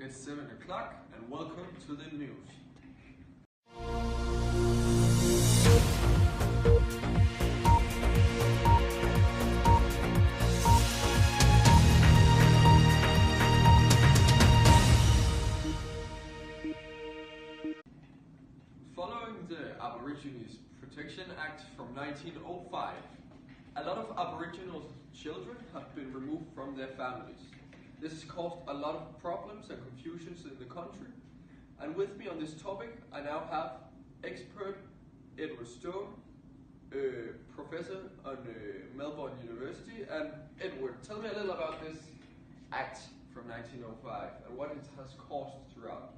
It's 7 o'clock and welcome to the news. Following the Aborigines Protection Act from 1905, a lot of Aboriginal children have been removed from their families. This has caused a lot of problems and confusions in the country. And with me on this topic, I now have expert Edward Stone, professor on Melbourne University. And Edward, tell me a little about this act from 1905 and what it has caused throughout.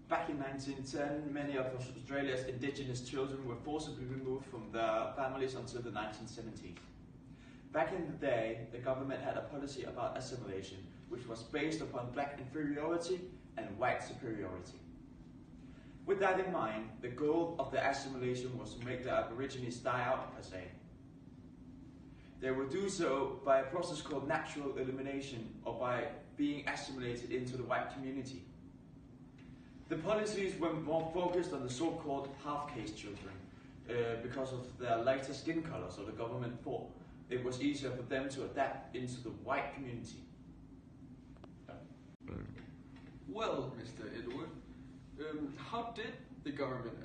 Back in 1910, many of Australia's indigenous children were forcibly removed from their families until the 1970s. Back in the day, the government had a policy about assimilation, which was based upon black inferiority and white superiority. With that in mind, the goal of the assimilation was to make the Aborigines die out, per se. They would do so by a process called natural elimination, or by being assimilated into the white community. The policies were more focused on the so-called half-caste children because of their lighter skin color, so the government thought it was easier for them to adapt into the white community. Well, Mr. Edward, how did the government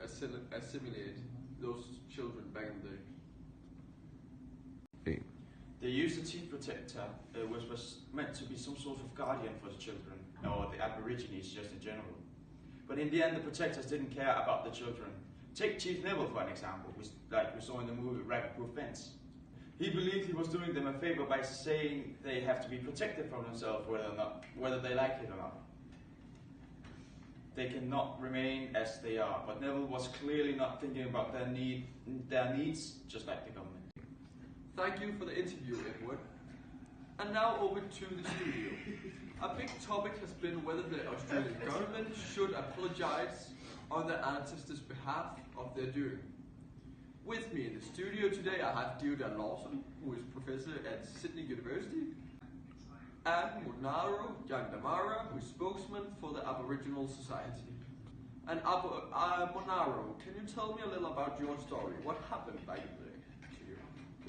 assimilate those children back in the day? They used a teeth protector, which was meant to be some sort of guardian for the children, or the Aborigines just in general. But in the end, the protectors didn't care about the children. Take Chief Neville for an example, like we saw in the movie Rabbit Proof Fence. He believed he was doing them a favor by saying they have to be protected from themselves whether they like it or not. They cannot remain as they are, but Neville was clearly not thinking about their needs, just like the government. Thank you for the interview, Edward. And now over to the studio. A big topic has been whether the Australian government should apologise on their ancestors' behalf of their doing. With me in the studio today I have Deodat Lawson, who is professor at Sydney University, and Monaro Yandamara, who is spokesman for the Aboriginal Society. And Monaro, can you tell me a little about your story? What happened back in the day to you?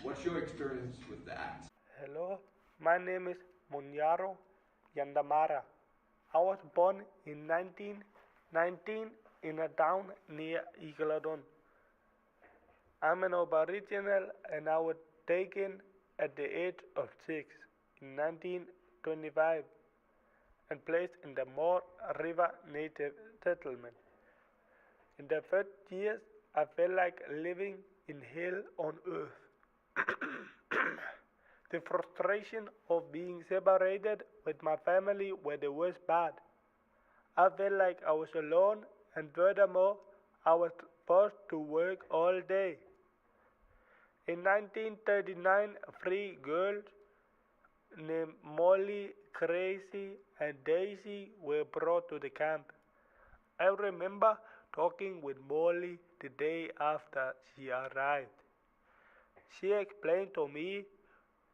What's your experience with the act? Hello, my name is Monaro Yandamara. I was born in 1919 in a town near Eagledon. I'm an Aboriginal and I was taken at the age of 6 in 1925 and placed in the Moore River Native Settlement. In the first years, I felt like living in hell on earth. The frustration of being separated with my family were the worst part. I felt like I was alone, and furthermore, I was forced to work all day. In 1939, 3 girls named Molly, Gracie, and Daisy were brought to the camp. I remember talking with Molly the day after she arrived. She explained to me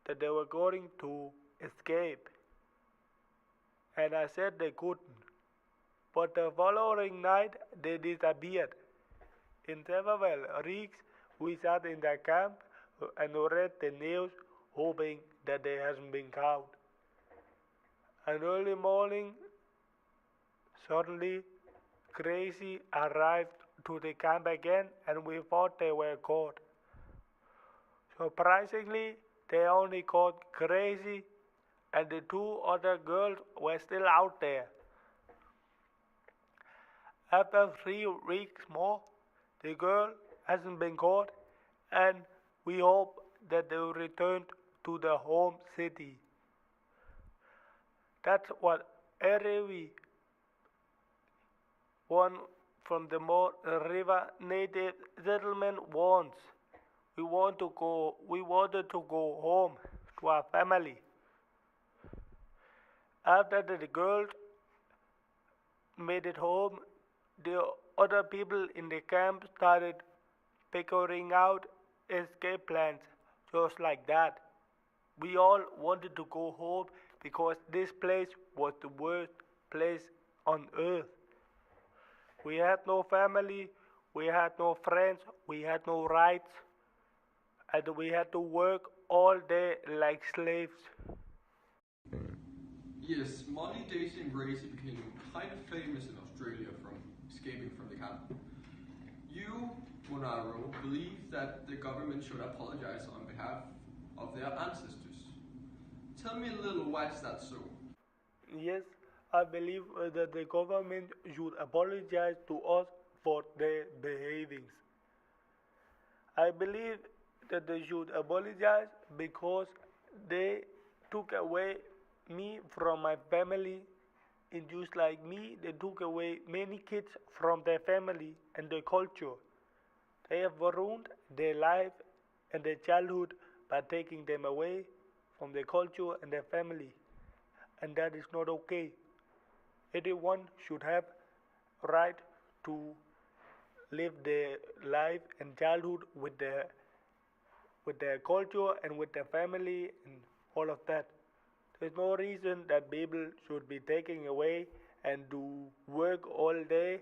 that they were going to escape, and I said they couldn't. But the following night they disappeared. In several weeks we sat in the camp and read the news, hoping that they hadn't been caught. And early morning, suddenly Gracie arrived to the camp again, and we thought they were caught. Surprisingly, they only caught Gracie, and the 2 other girls were still out there. After 3 weeks more, the girl hasn't been caught, and we hope that they will return to the home city. That's what every one from the Moore River Native Settlement wants. We wanted to go home to our family. After the girls made it home, the other people in the camp started figuring out escape plans just like that. We all wanted to go home because this place was the worst place on earth. We had no family, we had no friends, we had no rights, and we had to work all day like slaves. Yes, Molly, Daisy and Gracie became kind of famous in Australia from escaping from the camp. You, Monaro, believe that the government should apologize on behalf of their ancestors. Tell me a little, why is that so? Yes, I believe that the government should apologize to us for their behavings. I believe that they should apologize because they took away me from my family, and just like me, they took away many kids from their family and their culture. They have ruined their life and their childhood by taking them away from their culture and their family, and that is not okay. Everyone should have right to live their life and childhood with their culture and with their family and all of that. There's no reason that people should be taken away and do work all day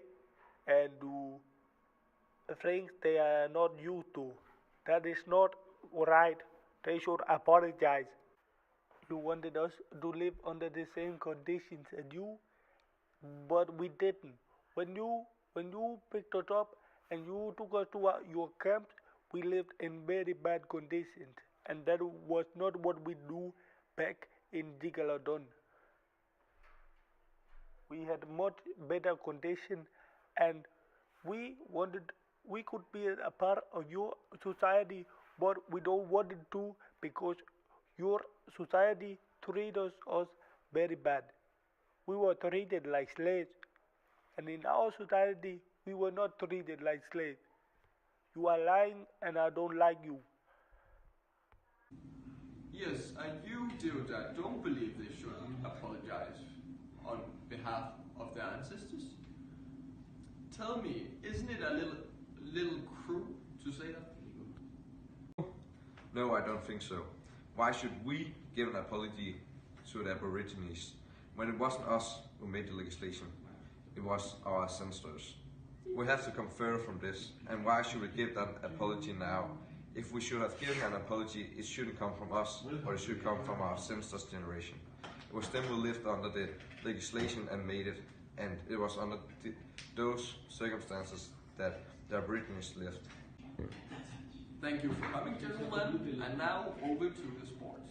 and do things they are not used to. That is not right. They should apologize. You wanted us to live under the same conditions as you, but we didn't. When you picked us up and you took us to your camps, we lived in very bad conditions, and that was not what we do back in Digaladon. We had much better condition, and we wanted we could be a part of your society, but we don't want it to because your society treated us very bad. We were treated like slaves, and in our society, we were not treated like slaves. You are lying, and I don't like you. Yes, and you, Deodat, don't believe they shouldn't apologize on behalf of their ancestors? Tell me, isn't it a little cruel to say that? No, I don't think so. Why should we give an apology to the aborigines when it wasn't us who made the legislation? It was our ancestors. We have to come further from this, and why should we give that apology now? If we should have given an apology, it shouldn't come from us, but it should come from our ancestors' generation. It was them who lived under the legislation and made it, and it was under those circumstances that the aborigines lived. Thank you for coming, gentlemen, and now over to the sports.